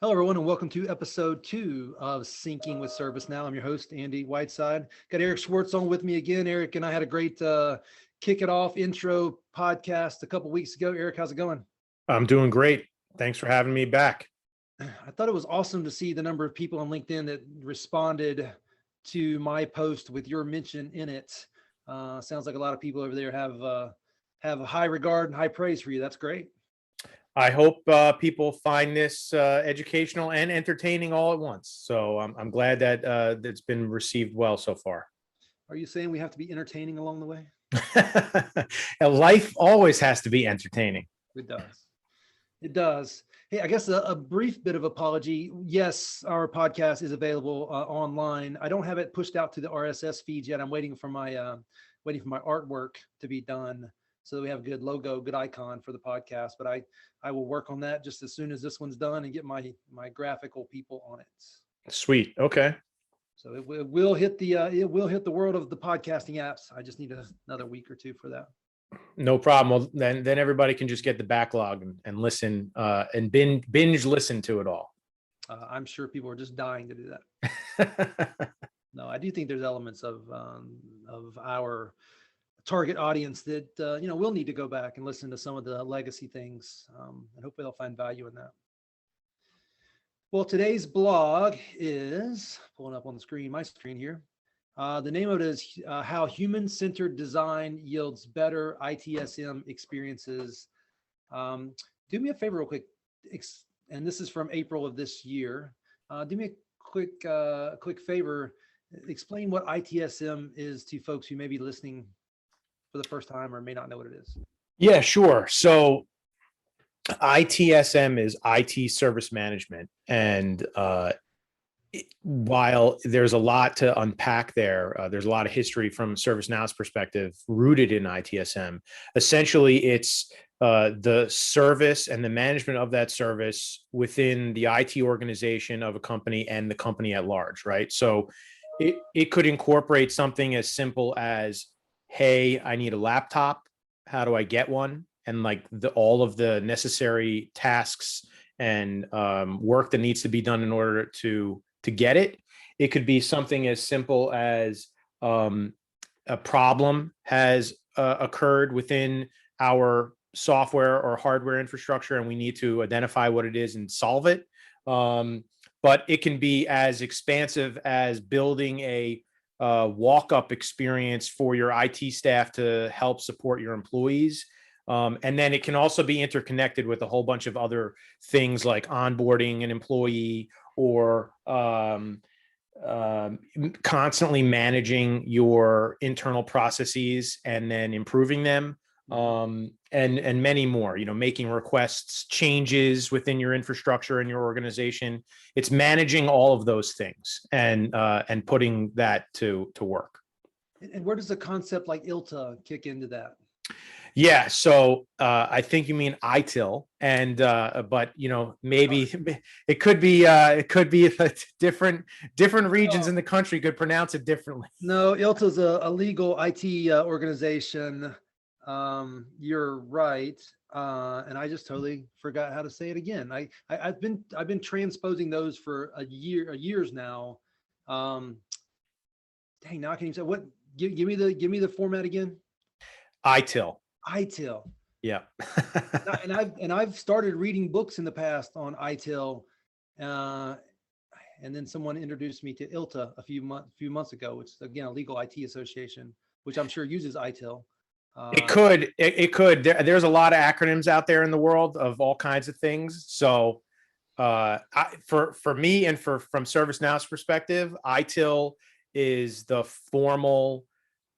Hello, everyone, and welcome to episode 2 of Syncing with ServiceNow. I'm your host, Andy Whiteside. Got Eric Schwartz on with me again. Eric and I had a great kick it off intro podcast a couple weeks ago. Eric, how's it going? I'm doing great. Thanks for having me back. I thought it was awesome to see the number of people on LinkedIn that responded to my post with your mention in it. Sounds like a lot of people over there have a high regard and high praise for you. That's great. I hope people find this educational and entertaining all at once. So I'm glad that it's been received well so far. Are you saying we have to be entertaining along the way? Life always has to be entertaining. It does. It does. Hey, I guess a brief bit of apology. Yes, our podcast is available online. I don't have it pushed out to the RSS feeds yet. I'm waiting for my artwork to be done so that we have a good logo, good icon for the podcast. But I will work on that just as soon as this one's done and get my graphical people on it. Sweet. Okay. So it will hit the world of the podcasting apps. I just need another week or two for that. No problem. Well, then everybody can just get the backlog and listen and binge listen to it all. I'm sure people are just dying to do that. No, I do think there's elements of our target audience that we'll need to go back and listen to some of the legacy things, and hopefully they'll find value in that. Well, today's blog is pulling up on the screen, my screen here. The name of it is How Human-Centered Design Yields Better ITSM Experiences. Do me a favor real quick, and this is from April of this year. Do me a quick favor. Explain what ITSM is to folks who may be listening for the first time or may not know what it is. Yeah, sure. So ITSM is IT service management. And while there's a lot to unpack there, there's a lot of history from ServiceNow's perspective rooted in ITSM. Essentially, it's the service and the management of that service within the IT organization of a company and the company at large, right? So it could incorporate something as simple as, hey, I need a laptop. How do I get one? And like all of the necessary tasks and work that needs to be done in order to get it. It could be something as simple as a problem has occurred within our software or hardware infrastructure, and we need to identify what it is and solve it. But it can be as expansive as building a walk-up experience for your IT staff to help support your employees. And then it can also be interconnected with a whole bunch of other things like onboarding an employee or constantly managing your internal processes and then improving them, and many more, making requests, changes within your infrastructure and your organization. It's managing all of those things and putting that to work. And where does a concept like ILTA kick into that? Yeah, so I think you mean ITIL, and but maybe it could be different regions in the country could pronounce it differently. No, ILTA is a legal IT organization. You're right, and I just totally forgot how to say it again. I've been transposing those for years now. Dang, now I can't even say what. Give me the format again. ITIL. Yeah. and I've started reading books in the past on ITIL, and then someone introduced me to ILTA a few months ago, which is again a legal IT association, which I'm sure uses ITIL. It could. There's a lot of acronyms out there in the world of all kinds of things. So for me and from ServiceNow's perspective, ITIL is the formal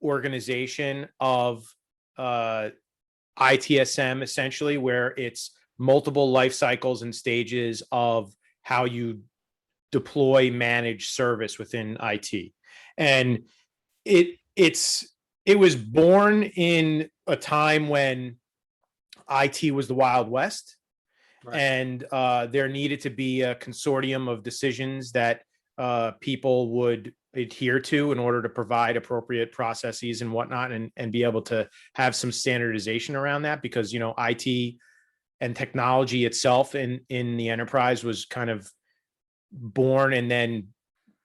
organization of ITSM, essentially, where it's multiple life cycles and stages of how you deploy, manage service within IT. And it was born in a time when IT was the Wild West, right. And there needed to be a consortium of decisions that people would adhere to in order to provide appropriate processes and whatnot, and be able to have some standardization around that, because IT and technology itself in the enterprise was kind of born and then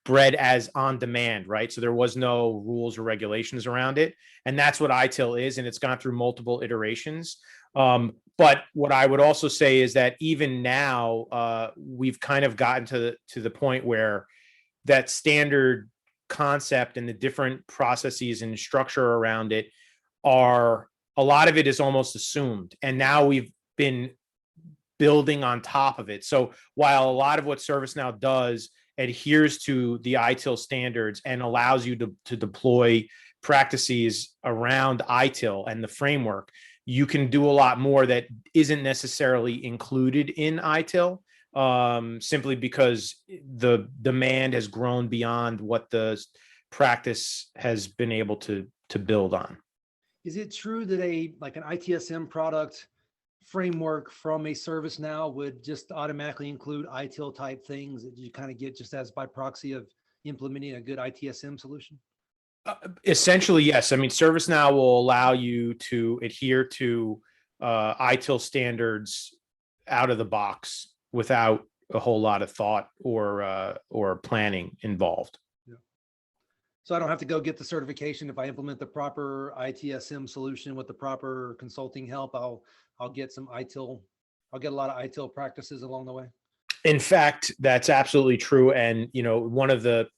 bred as on demand, right? So there was no rules or regulations around it. And that's what ITIL is. And it's gone through multiple iterations. But what I would also say is that even now, we've kind of gotten to the point where that standard concept and the different processes and structure around it are, a lot of it is almost assumed. And now we've been building on top of it. So while a lot of what ServiceNow does adheres to the ITIL standards and allows you to deploy practices around ITIL and the framework, you can do a lot more that isn't necessarily included in ITIL, simply because the demand has grown beyond what the practice has been able to build on. Is it true that like an ITSM product framework from a ServiceNow would just automatically include ITIL type things that you kind of get just as by proxy of implementing a good ITSM solution? Essentially, yes. I mean, ServiceNow will allow you to adhere to ITIL standards out of the box without a whole lot of thought or planning involved. Yeah. So I don't have to go get the certification. If I implement the proper ITSM solution with the proper consulting help, I'll get some ITIL. I'll get a lot of ITIL practices along the way. In fact, that's absolutely true. And, you know, one of the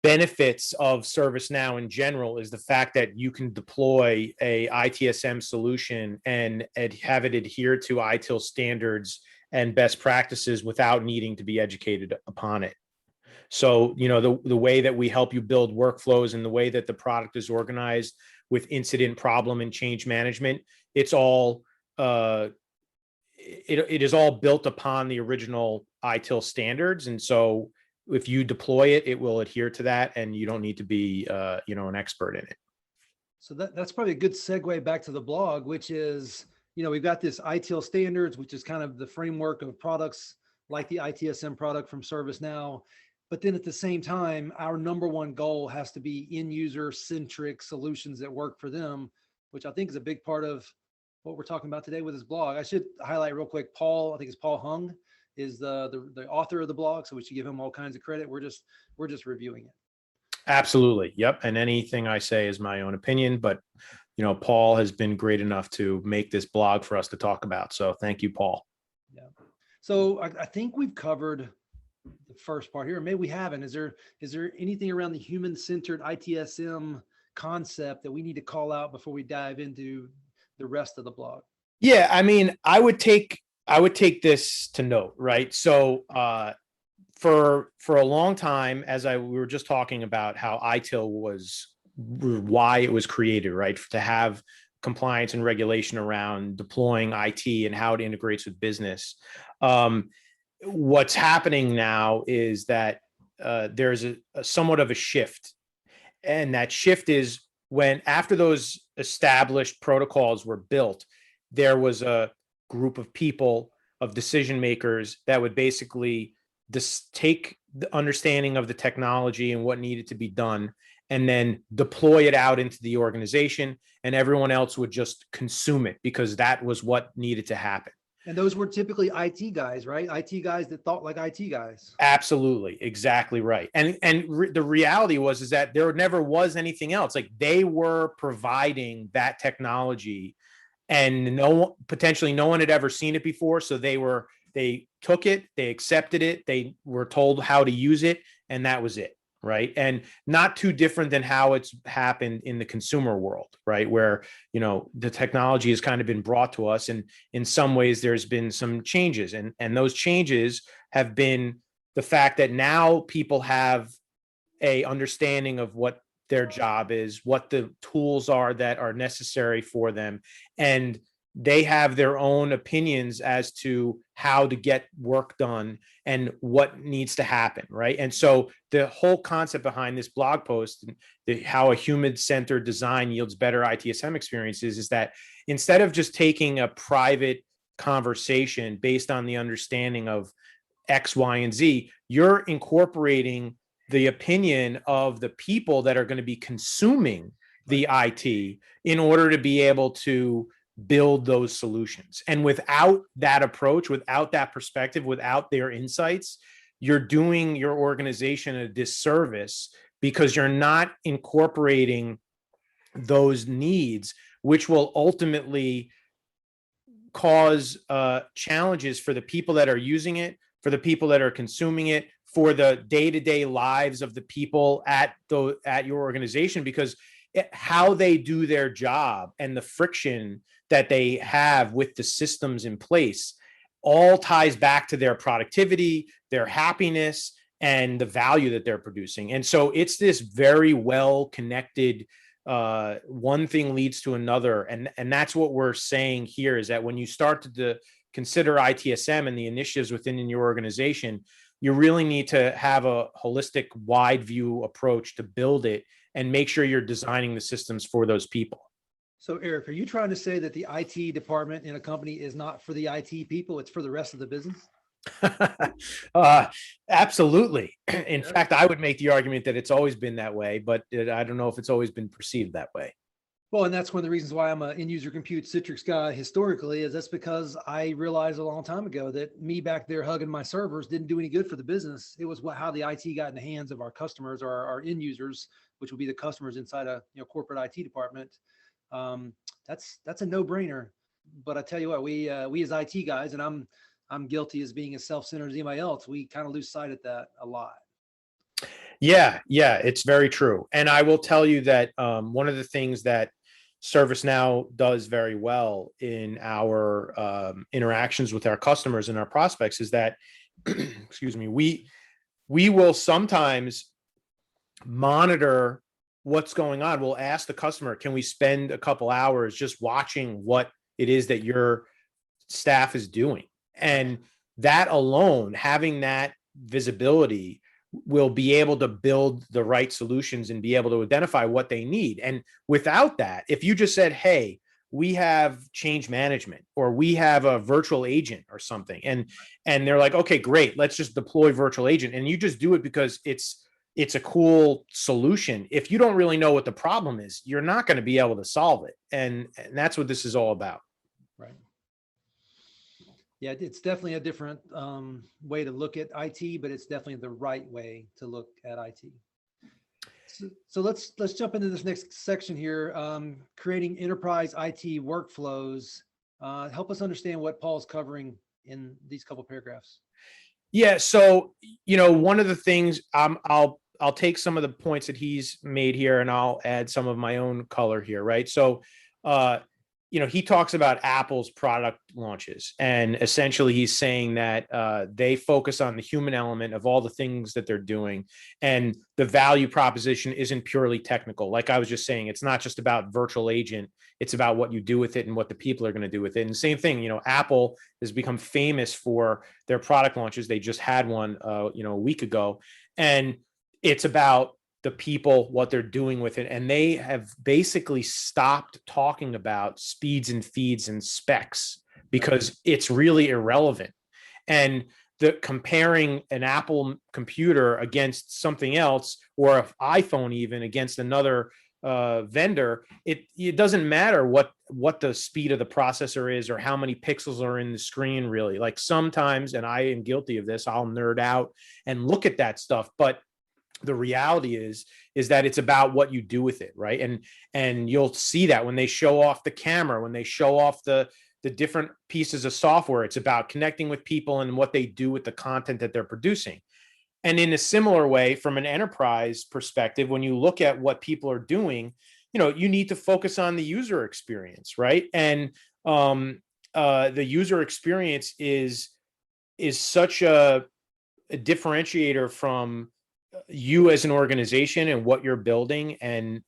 benefits of ServiceNow in general is the fact that you can deploy a ITSM solution and have it adhere to ITIL standards and best practices without needing to be educated upon it. So, you know, the way that we help you build workflows and the way that the product is organized with incident, problem, and change management, it's all it is all built upon the original ITIL standards. And so if you deploy it, it will adhere to that, and you don't need to be you know, an expert in it. So that's probably a good segue back to the blog, which is, you know, we've got this ITIL standards, which is kind of the framework of products like the ITSM product from ServiceNow. But then at the same time, our number one goal has to be end user centric solutions that work for them, which I think is a big part of what we're talking about today with this blog. I should highlight real quick, Paul, I think it's Paul Hung, is the author of the blog. So we should give him all kinds of credit. We're just reviewing it. Absolutely. Yep. And anything I say is my own opinion, but, you know, Paul has been great enough to make this blog for us to talk about. So thank you, Paul. Yeah. So I think we've covered the first part here. Maybe we haven't. Is there anything around the human-centered ITSM concept that we need to call out before we dive into the rest of the blog? Yeah. I mean, I would take this to note, right? So, for a long time, we were just talking about how ITIL was, why it was created, right? To have compliance and regulation around deploying IT and how it integrates with business. What's happening now is that there's a somewhat of a shift. And that shift is when, after those established protocols were built, there was a group of people, of decision makers, that would basically take the understanding of the technology and what needed to be done and then deploy it out into the organization, and everyone else would just consume it because that was what needed to happen. And those were typically IT guys, right? IT guys that thought like IT guys. Absolutely. Exactly right. And the reality is that there never was anything else. Like, they were providing that technology, and potentially no one had ever seen it before. So they took it, they accepted it, they were told how to use it, and that was it. Right. And not too different than how it's happened in the consumer world, right? Where, you know, the technology has kind of been brought to us, and in some ways there's been some changes, and those changes have been the fact that now people have a understanding of what their job is, what the tools are that are necessary for them, and they have their own opinions as to how to get work done and what needs to happen, right? And so the whole concept behind this blog post, how a human-centered design yields better ITSM experiences, is that instead of just taking a private conversation based on the understanding of X, Y, and Z, you're incorporating the opinion of the people that are going to be consuming the IT in order to be able to build those solutions. And without that approach, without that perspective, without their insights, you're doing your organization a disservice because you're not incorporating those needs, which will ultimately cause challenges for the people that are using it, for the people that are consuming it, for the day-to-day lives of the people at your organization, because how they do their job and the friction that they have with the systems in place all ties back to their productivity, their happiness, and the value that they're producing. And so it's this very well connected, one thing leads to another. And that's what we're saying here, is that when you start to consider ITSM and the initiatives within your organization, you really need to have a holistic, wide view approach to build it and make sure you're designing the systems for those people. So Eric, are you trying to say that the IT department in a company is not for the IT people, it's for the rest of the business? Absolutely. In fact, I would make the argument that it's always been that way, but I don't know if it's always been perceived that way. Well, and that's one of the reasons why I'm an end user compute Citrix guy historically, is that's because I realized a long time ago that me back there hugging my servers didn't do any good for the business. It was how the IT got in the hands of our customers, or our end users, which would be the customers inside a corporate IT department. That's a no-brainer. But I tell you what, we as IT guys, and I'm guilty as being as self-centered as anybody else, we kind of lose sight of that a lot. Yeah, it's very true. And I will tell you that one of the things that ServiceNow does very well in our interactions with our customers and our prospects is that, excuse me, we will sometimes monitor what's going on. We'll ask the customer, can we spend a couple hours just watching what it is that your staff is doing? And that alone, having that visibility, will be able to build the right solutions and be able to identify what they need. And without that, if you just said, hey, we have change management, or we have a virtual agent or something, and they're like, okay, great, let's just deploy virtual agent, and you just do it because it's a cool solution. If you don't really know what the problem is, you're not going to be able to solve it. And that's what this is all about. Right. Yeah, it's definitely a different way to look at IT, but it's definitely the right way to look at IT. So let's jump into this next section here, creating enterprise IT workflows. Help us understand what Paul's covering in these couple paragraphs. Yeah, so one of the things, I'll take some of the points that he's made here, and I'll add some of my own color here, right? So he talks about Apple's product launches, and essentially he's saying that they focus on the human element of all the things that they're doing, and the value proposition isn't purely technical. Like I was just saying, it's not just about virtual agent, it's about what you do with it and what the people are going to do with it. And same thing, Apple has become famous for their product launches. They just had one a week ago, and it's about the people, what they're doing with it. And they have basically stopped talking about speeds and feeds and specs because it's really irrelevant. And comparing an Apple computer against something else, or an iPhone even against another vendor, it doesn't matter what the speed of the processor is or how many pixels are in the screen, really. Like sometimes, and I am guilty of this, I'll nerd out and look at that stuff, but the reality is that it's about what you do with it, right? And you'll see that when they show off the camera, when they show off the different pieces of software, it's about connecting with people and what they do with the content that they're producing. And in a similar way, from an enterprise perspective, when you look at what people are doing, you need to focus on the user experience, right? And the user experience is such a differentiator from you as an organization and what you're building, and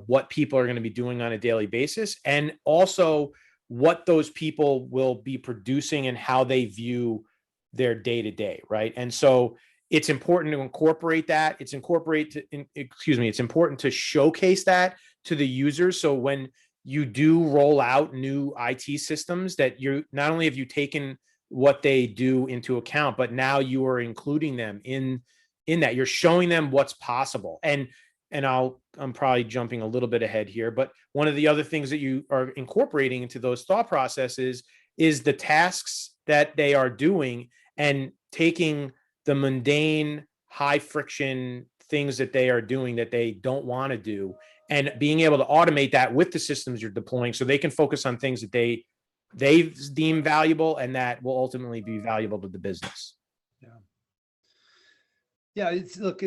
what people are going to be doing on a daily basis, and also what those people will be producing and how they view their day to day, right? And so it's important to incorporate that. It's important to showcase that to the users. So when you do roll out new IT systems, that you not only have you taken what they do into account, but now you are including them in that. You're showing them what's possible. And I'm probably jumping a little bit ahead here, but one of the other things that you are incorporating into those thought processes is the tasks that they are doing and taking the mundane, high friction things that they are doing that they don't want to do, and being able to automate that with the systems you're deploying so they can focus on things that they deem valuable and that will ultimately be valuable to the business. Yeah. Yeah, it's look,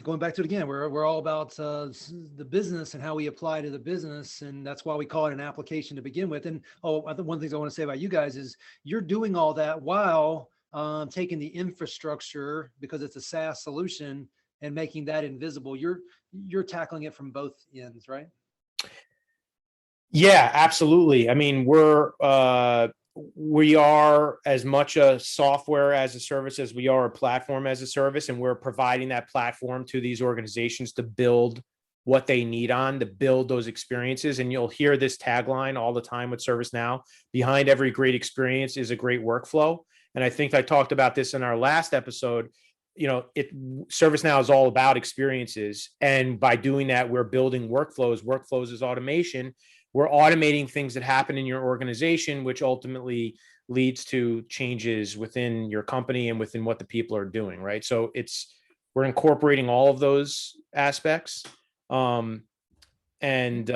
going back to it again, we're all about the business and how we apply to the business, and that's why we call it an application to begin with. And I think one of the things I want to say about you guys is you're doing all that while taking the infrastructure, because it's a SaaS solution, and making that invisible. You're tackling it from both ends, right? Yeah, absolutely. I mean, we are as much a software as a service as we are a platform as a service, and we're providing that platform to these organizations to build what they need to build those experiences. And you'll hear this tagline all the time with ServiceNow: behind every great experience is a great workflow. And I think I talked about this in our last episode. ServiceNow is all about experiences, and by doing that, we're building workflows. Workflows is automation. We're automating things that happen in your organization, which ultimately leads to changes within your company and within what the people are doing, right? So we're incorporating all of those aspects. To talk, you guys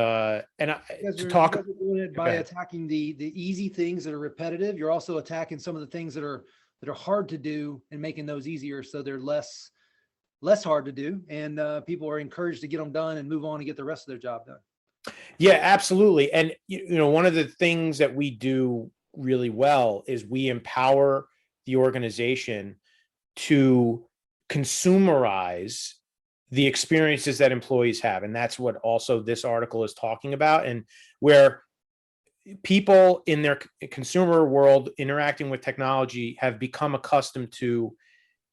are doing it by attacking the easy things that are repetitive. You're also attacking some of the things that are hard to do and making those easier, so they're less hard to do, and people are encouraged to get them done and move on and get the rest of their job done. Yeah, absolutely. And one of the things that we do really well is we empower the organization to consumerize the experiences that employees have. And that's what also this article is talking about, and where people in their consumer world interacting with technology have become accustomed to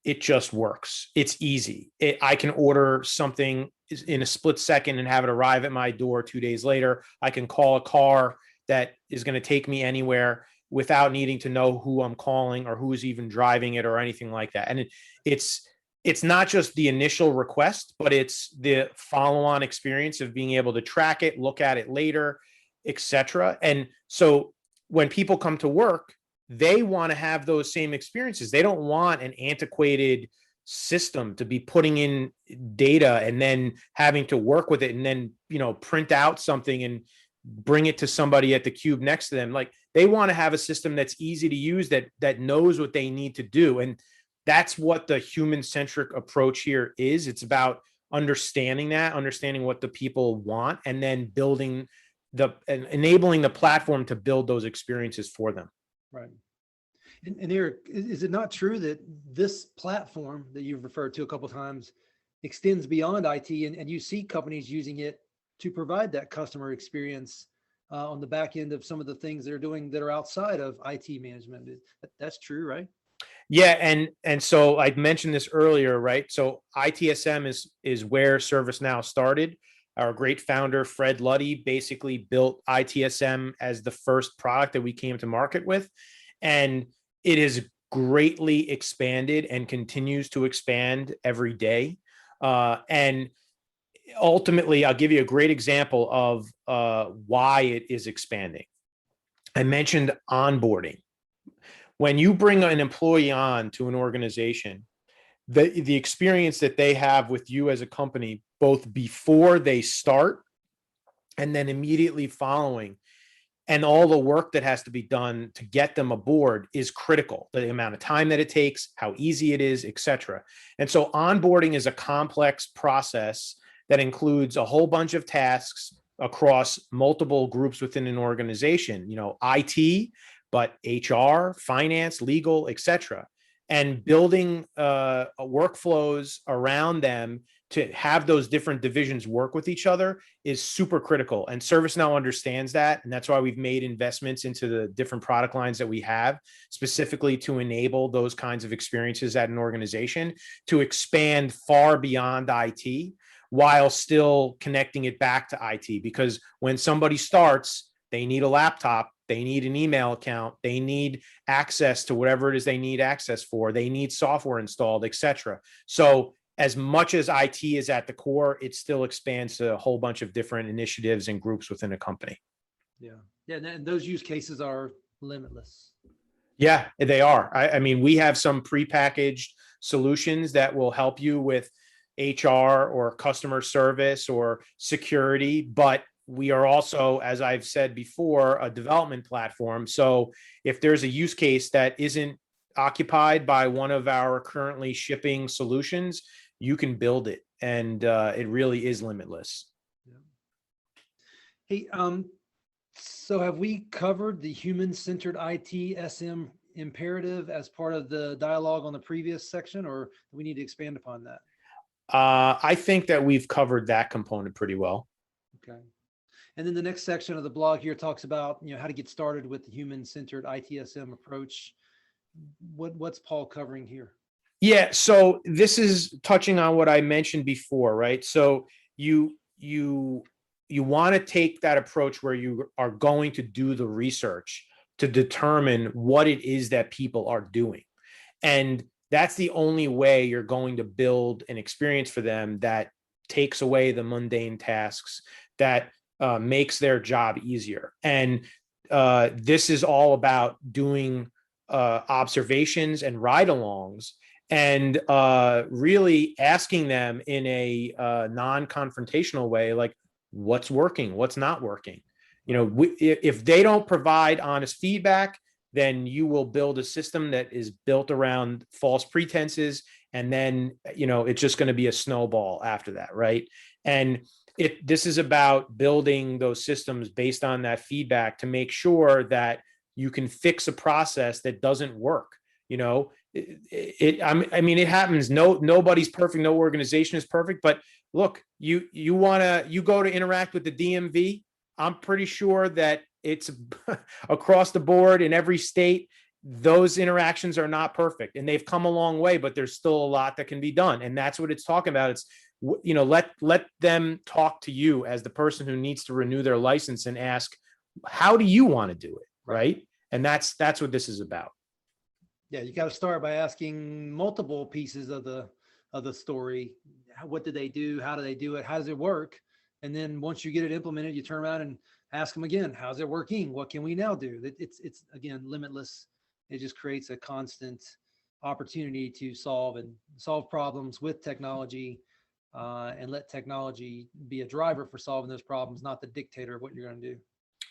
it just works. It's easy. I can order something in a split second and have it arrive at my door 2 days later. I can call a car that is going to take me anywhere without needing to know who I'm calling or who's even driving it or anything like that. And it's not just the initial request, but it's the follow-on experience of being able to track it, look at it later, etc. And so when people come to work, they want to have those same experiences. They don't want an antiquated system to be putting in data and then having to work with it and then, print out something and bring it to somebody at the cube next to them. Like, they want to have a system that's easy to use, that knows what they need to do. And that's what the human-centric approach here is. It's about understanding what the people want, and then enabling the platform to build those experiences for them. Right. And Eric, is it not true that this platform that you've referred to a couple of times extends beyond IT, and you see companies using it to provide that customer experience on the back end of some of the things they're doing that are outside of IT management? That's true, right? Yeah, and so I mentioned this earlier, right? So ITSM is where ServiceNow started. Our great founder, Fred Luddy, basically built ITSM as the first product that we came to market with. And it has greatly expanded and continues to expand every day. And ultimately, I'll give you a great example of why it is expanding. I mentioned onboarding. When you bring an employee on to an organization, the experience that they have with you as a company, both before they start and then immediately following, and all the work that has to be done to get them aboard, is critical. The amount of time that it takes, how easy it is, etc. And so onboarding is a complex process that includes a whole bunch of tasks across multiple groups within an organization, IT, but HR, finance, legal, etc. And building workflows around them to have those different divisions work with each other is super critical. And ServiceNow understands that. And that's why we've made investments into the different product lines that we have, specifically to enable those kinds of experiences at an organization, to expand far beyond IT while still connecting it back to IT. Because when somebody starts, they need a laptop, they need an email account, they need access to whatever it is they need access for, they need software installed, etc. So as much as IT is at the core, it still expands to a whole bunch of different initiatives and groups within a company. Yeah. Yeah. And those use cases are limitless. Yeah, they are. I mean, we have some prepackaged solutions that will help you with HR or customer service or security, but we are also, as I've said before, a development platform. So if there's a use case that isn't occupied by one of our currently shipping solutions, you can build it, and it really is limitless. Yeah. Hey, so have we covered the human-centered ITSM imperative as part of the dialogue on the previous section, or do we need to expand upon that? I think that we've covered that component pretty well. Okay. And then the next section of the blog here talks about, how to get started with the human-centered ITSM approach. What's Paul covering here? Yeah, so this is touching on what I mentioned before, right? So you want to take that approach where you are going to do the research to determine what it is that people are doing. And that's the only way you're going to build an experience for them that takes away the mundane tasks, that makes their job easier. And this is all about doing observations and ride-alongs, and really asking them in a non-confrontational way, like, what's working, what's not working. If they don't provide honest feedback, then you will build a system that is built around false pretenses, and then it's just going to be a snowball after that, right? And this is about building those systems based on that feedback to make sure that you can fix a process that doesn't work. It happens. Nobody's perfect. No organization is perfect. But look, you go to interact with the DMV. I'm pretty sure that it's across the board in every state. Those interactions are not perfect, and they've come a long way, but there's still a lot that can be done. And that's what it's talking about. It's, let them talk to you as the person who needs to renew their license and ask, how do you want to do it? Right. And that's what this is about. Yeah. You got to start by asking multiple pieces of the story. What did they do? How do they do it? How does it work? And then once you get it implemented, you turn around and ask them again, how's it working? What can we now do? It's again, limitless. It just creates a constant opportunity to solve problems with technology, and let technology be a driver for solving those problems, not the dictator of what you're going to do.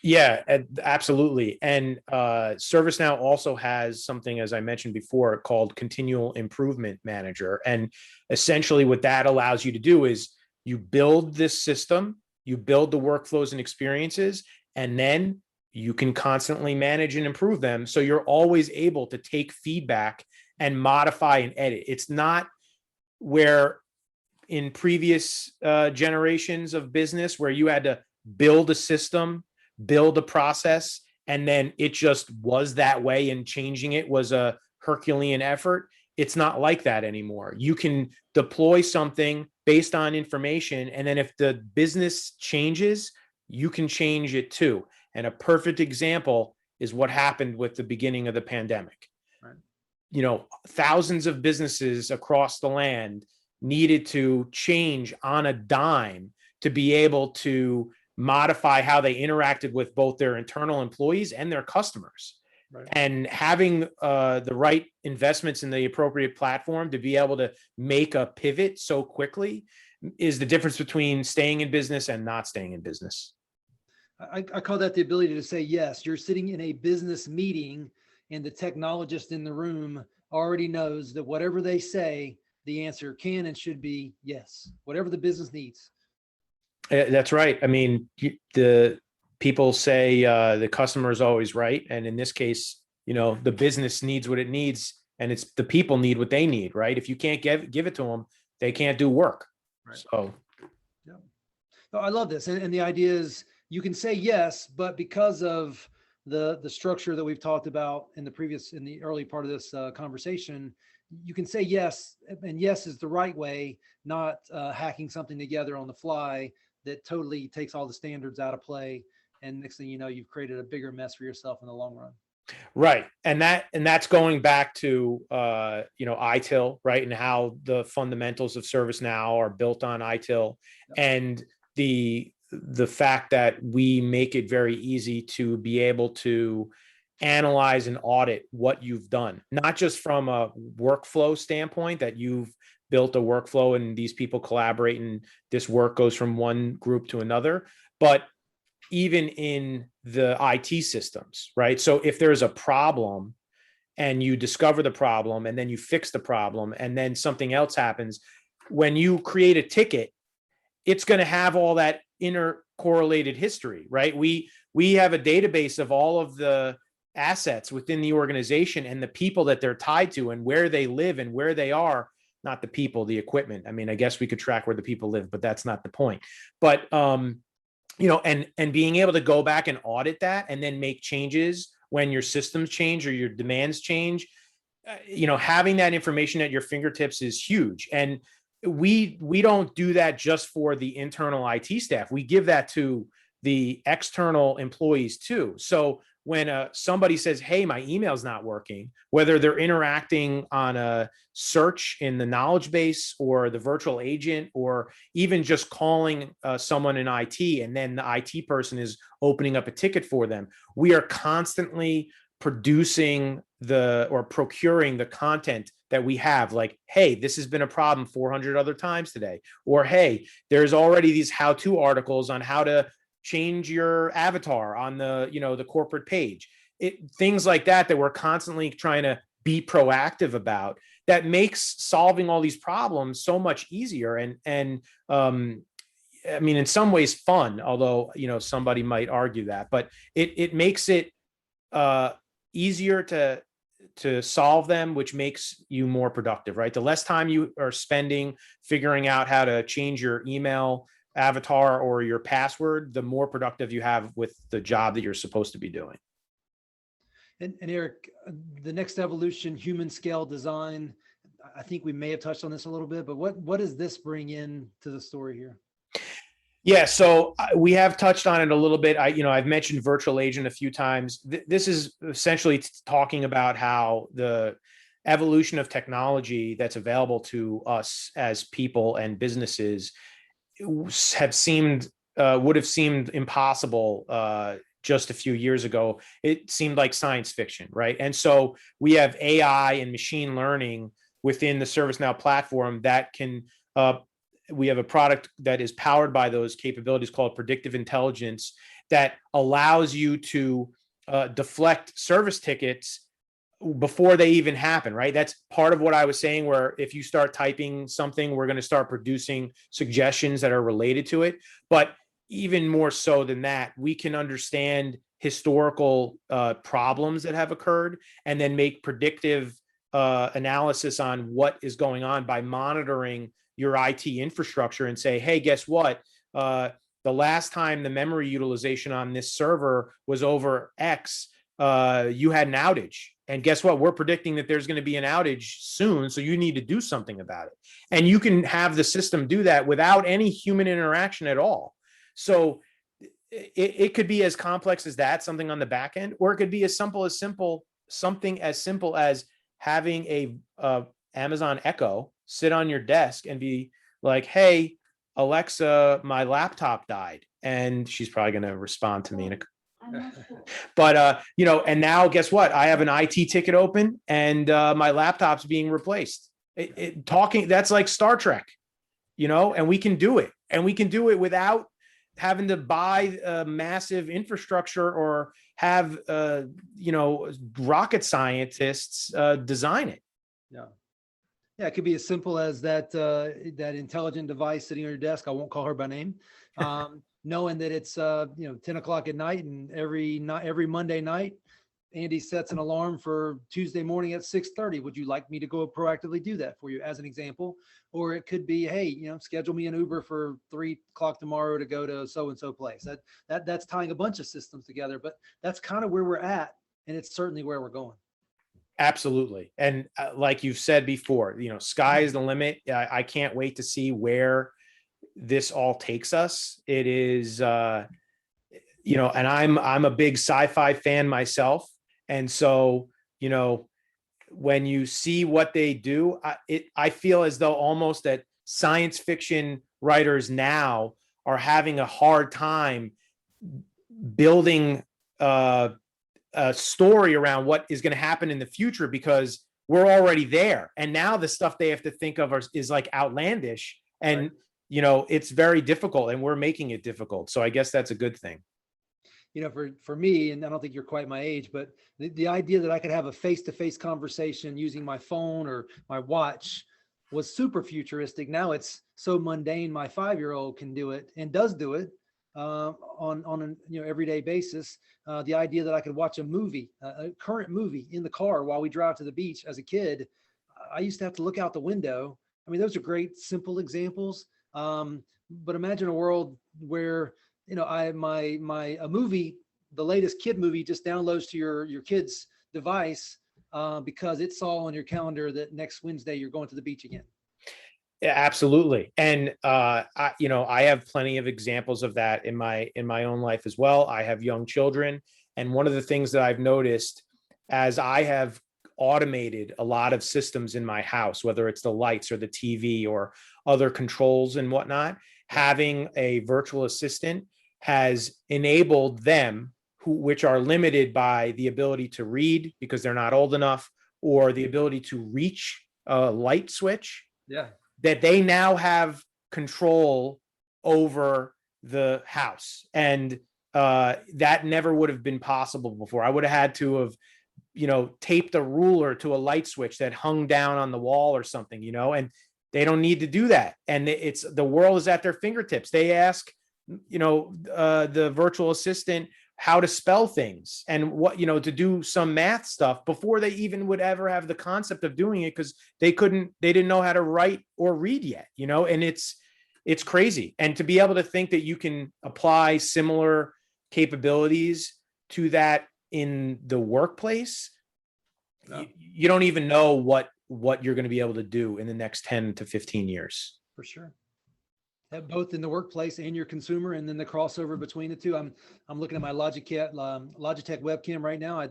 Yeah, absolutely. And ServiceNow also has something, as I mentioned before, called Continual Improvement Manager. And essentially what that allows you to do is you build this system, you build the workflows and experiences, and then you can constantly manage and improve them. So you're always able to take feedback and modify and edit. It's not where in previous generations of business where you had to build a system, build a process, and then it just was that way, and changing it was a Herculean effort. It's not like that anymore. You can deploy something based on information, and then if the business changes, you can change it too. And a perfect example is what happened with the beginning of the pandemic. Right. Thousands of businesses across the land needed to change on a dime to be able to modify how they interacted with both their internal employees and their customers. Right. And having the right investments in the appropriate platform to be able to make a pivot so quickly is the difference between staying in business and not staying in business. I call that the ability to say yes. You're sitting in a business meeting and the technologist in the room already knows that whatever they say, the answer can and should be yes, whatever the business needs. That's right. I mean, the people say the customer is always right. And in this case, the business needs what it needs, and it's the people need what they need, right? If you can't give it to them, they can't do work. Right. So. Yeah. No, I love this. And the idea is you can say yes, but because of the structure that we've talked about in the early part of this conversation, you can say yes, and yes is the right way, not hacking something together on the fly that totally takes all the standards out of play. And next thing you know, you've created a bigger mess for yourself in the long run. Right. And that's going back to ITIL, right? And how the fundamentals of ServiceNow are built on ITIL, and the fact that we make it very easy to be able to analyze and audit what you've done, not just from a workflow standpoint, that you've built a workflow and these people collaborate and this work goes from one group to another, but even in the IT systems, right? So if there's a problem and you discover the problem and then you fix the problem and then something else happens, when you create a ticket, it's going to have all that intercorrelated history, right? We have a database of all of the assets within the organization and the people that they're tied to and where they live and where they are. Not the people, the equipment. I mean, I guess we could track where the people live, but that's not the point. But and being able to go back and audit that and then make changes when your systems change or your demands change, having that information at your fingertips is huge. And we don't do that just for the internal IT staff. We give that to the external employees too. So when somebody says, hey, my email's not working, whether they're interacting on a search in the knowledge base or the virtual agent, or even just calling someone in IT, and then the IT person is opening up a ticket for them, we are constantly producing or procuring the content that we have, like, hey, this has been a problem 400 other times today, or hey, there's already these how-to articles on how to change your avatar on the corporate page. Things like that we're constantly trying to be proactive about, that makes solving all these problems so much easier and I mean, in some ways fun, although somebody might argue that, but it makes it easier to solve them, which makes you more productive, right? The less time you are spending figuring out how to change your email avatar or your password, the more productive you have with the job that you're supposed to be doing. And Eric, the next evolution, human scale design, I think we may have touched on this a little bit, but what does this bring in to the story here? Yeah, so we have touched on it a little bit. I've mentioned virtual agent a few times. This is essentially talking about how the evolution of technology that's available to us as people and businesses would have seemed impossible just a few years ago. It seemed like science fiction, right? And so we have AI and machine learning within the ServiceNow platform that can we have a product that is powered by those capabilities called predictive intelligence that allows you to deflect service tickets before they even happen, right? That's part of what I was saying, where if you start typing something, we're going to start producing suggestions that are related to it. But even more so than that, we can understand historical problems that have occurred and then make predictive analysis on what is going on by monitoring your IT infrastructure and say, hey, guess what? The last time the memory utilization on this server was over X, you had an outage. And guess what? We're predicting that there's going to be an outage soon, so you need to do something about it. And you can have the system do that without any human interaction at all. So it could be as complex as that, something on the back end, or it could be something as simple as having a Amazon Echo sit on your desk and be like, hey, Alexa, my laptop died. And she's probably going to respond to me in a but and now guess what? I have an IT ticket open and my laptop's being replaced. That's like Star Trek, and we can do it. And we can do it without having to buy a massive infrastructure or have rocket scientists design it. Yeah. Yeah, it could be as simple as that intelligent device sitting on your desk. I won't call her by name. Knowing that it's 10 o'clock at night, and every Monday night, Andy sets an alarm for Tuesday morning at 6:30. Would you like me to go proactively do that for you, as an example? Or it could be, hey, schedule me an Uber for 3 o'clock tomorrow to go to so and so place. That's tying a bunch of systems together, but that's kind of where we're at, and it's certainly where we're going. Absolutely. And like you've said before, sky is the limit. I can't wait to see where this all takes us. It is, and I'm a big sci-fi fan myself. And so, you know, when you see what they do, I feel as though almost that science fiction writers now are having a hard time building a story around what is going to happen in the future, because we're already there. And now the stuff they have to think of is like outlandish, and Right. you know, it's very difficult, and we're making it difficult. So I guess that's a good thing. You know, for me, and I don't think you're quite my age, but the idea that I could have a face-to-face conversation using my phone or my watch was super futuristic. Now it's so mundane. My 5-year-old can do it and does do it on an everyday basis. The idea that I could watch a movie, a current movie, in the car while we drive to the beach. As a kid, I used to have to look out the window. I mean, those are great, simple examples. But imagine a world where a movie, the latest kid movie, just downloads to your kid's device because it saw on your calendar that next Wednesday you're going to the beach again. Yeah, absolutely. And I have plenty of examples of that in my own life as well. I have young children, and one of the things that I've noticed as I have automated a lot of systems in my house, whether it's the lights or the TV or other controls and whatnot, having a virtual assistant has enabled them, which are limited by the ability to read because they're not old enough, or the ability to reach a light switch, Yeah. that they now have control over the house. And that never would have been possible before. I would have had to have, taped a ruler to a light switch that hung down on the wall or something, and they don't need to do that. And it's the world is at their fingertips. They ask, the virtual assistant how to spell things and what, to do some math stuff before they even would ever have the concept of doing it, because they didn't know how to write or read yet, and it's crazy. And to be able to think that you can apply similar capabilities to that in the workplace, No. you don't even know what you're going to be able to do in the next 10 to 15 years. For sure. Both in the workplace and your consumer, and then the crossover between the two. I'm looking at my Logitech webcam right now.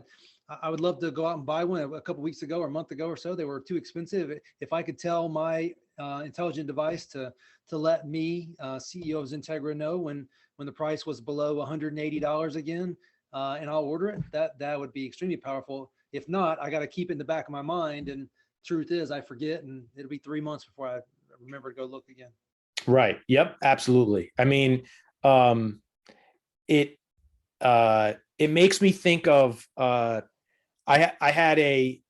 I would love to go out and buy one. A couple weeks ago or a month ago or so, they were too expensive. If I could tell my intelligent device to let me, CEO of XenTegra, know when the price was below $180 again, and I'll order it, that would be extremely powerful. If not, I got to keep it in the back of my mind. And truth is, I forget, and it'll be 3 months before I remember to go look again. Right. Yep. Absolutely. I mean, it makes me think of, I had a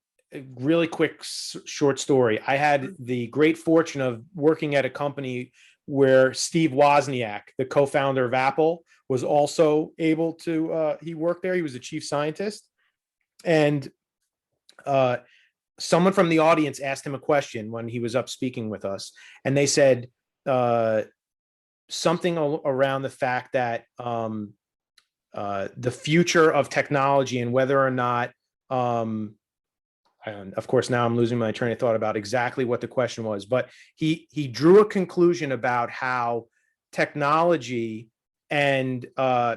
really quick short story. I had the great fortune of working at a company where Steve Wozniak, the co-founder of Apple, was also able to, he worked there. He was the chief scientist. And someone from the audience asked him a question when he was up speaking with us. And they said, something around the fact that the future of technology and whether or not, and of course, now I'm losing my train of thought about exactly what the question was, but he drew a conclusion about how technology and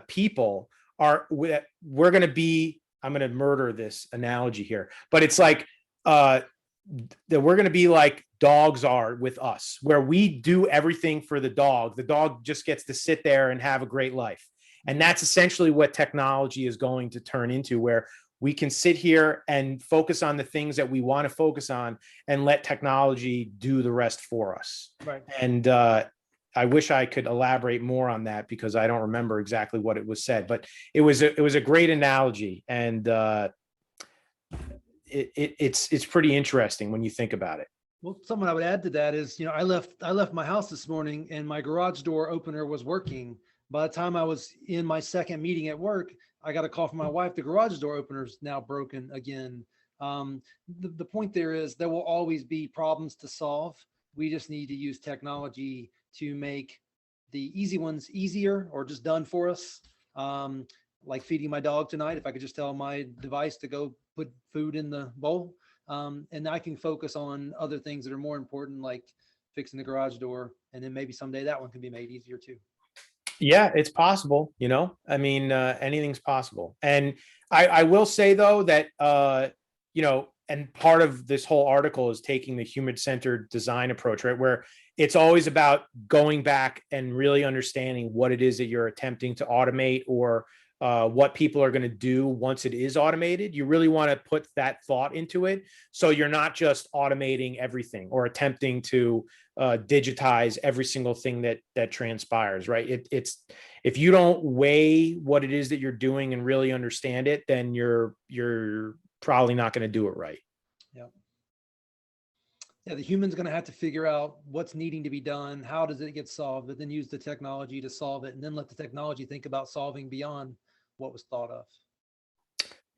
people are, we're going to be, I'm going to murder this analogy here, but it's like, that we're going to be like dogs are with us, where we do everything for the dog just gets to sit there and have a great life. And that's essentially what technology is going to turn into, where we can sit here and focus on the things that we want to focus on and let technology do the rest for us. Right. And I wish I could elaborate more on that, because I don't remember exactly what it was said, but it was a great analogy. And it's pretty interesting when you think about it. Well, something I would add to that is, I left my house this morning and my garage door opener was working. By the time I was in my second meeting at work, I got a call from my wife. The garage door opener's now broken again. The point there is there will always be problems to solve. We just need to use technology to make the easy ones easier or just done for us. Like feeding my dog tonight. If I could just tell my device to go put food in the bowl, and I can focus on other things that are more important, like fixing the garage door. And then maybe someday that one can be made easier too. Yeah, it's possible, I mean, anything's possible. And I will say though that, and part of this whole article is taking the human-centered design approach, right? Where it's always about going back and really understanding what it is that you're attempting to automate, or what people are going to do once it is automated. You really want to put that thought into it. So you're not just automating everything or attempting to digitize every single thing that transpires, right? It's if you don't weigh what it is that you're doing and really understand it, then you're probably not going to do it right. Yeah. Yeah, the human's going to have to figure out what's needing to be done, how does it get solved, but then use the technology to solve it, and then let the technology think about solving beyond what was thought of.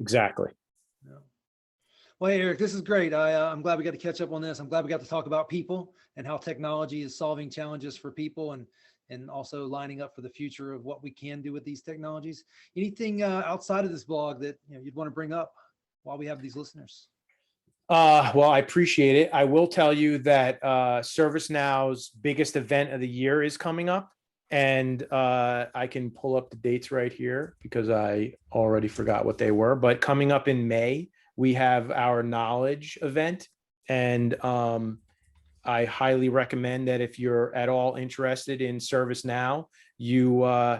Exactly. Yeah. Well, hey, Eric, this is great. I'm glad we got to catch up on this. I'm glad we got to talk about people and how technology is solving challenges for people, and also lining up for the future of what we can do with these technologies. Anything outside of this blog that you'd want to bring up while we have these listeners? Well, I appreciate it. I will tell you that ServiceNow's biggest event of the year is coming up, and I can pull up the dates right here because I already forgot what they were. But coming up in May, we have our knowledge event, and I highly recommend that if you're at all interested in ServiceNow, you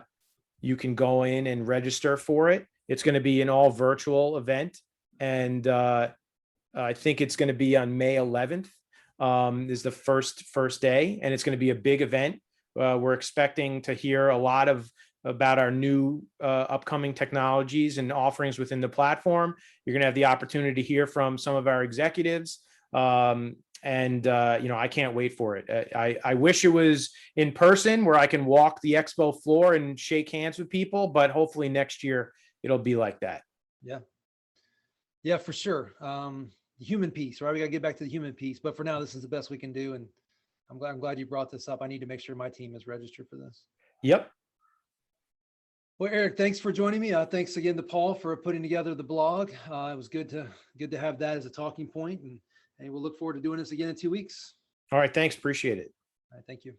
can go in and register for it. It's going to be an all virtual event, and I think it's going to be on May 11th. Is the first day, and it's going to be a big event. We're expecting to hear a lot about our new upcoming technologies and offerings within the platform. You're going to have the opportunity to hear from some of our executives. And I can't wait for it. I wish it was in person where I can walk the expo floor and shake hands with people, but hopefully next year it'll be like that. Yeah, for sure. The human piece, right? We got to get back to the human piece, but for now, this is the best we can do. And I'm glad you brought this up. I need to make sure my team is registered for this. Yep. Well, Eric, thanks for joining me. Thanks again to Paul for putting together the blog. It was good to have that as a talking point, and we'll look forward to doing this again in 2 weeks. All right. Thanks. Appreciate it. All right, thank you.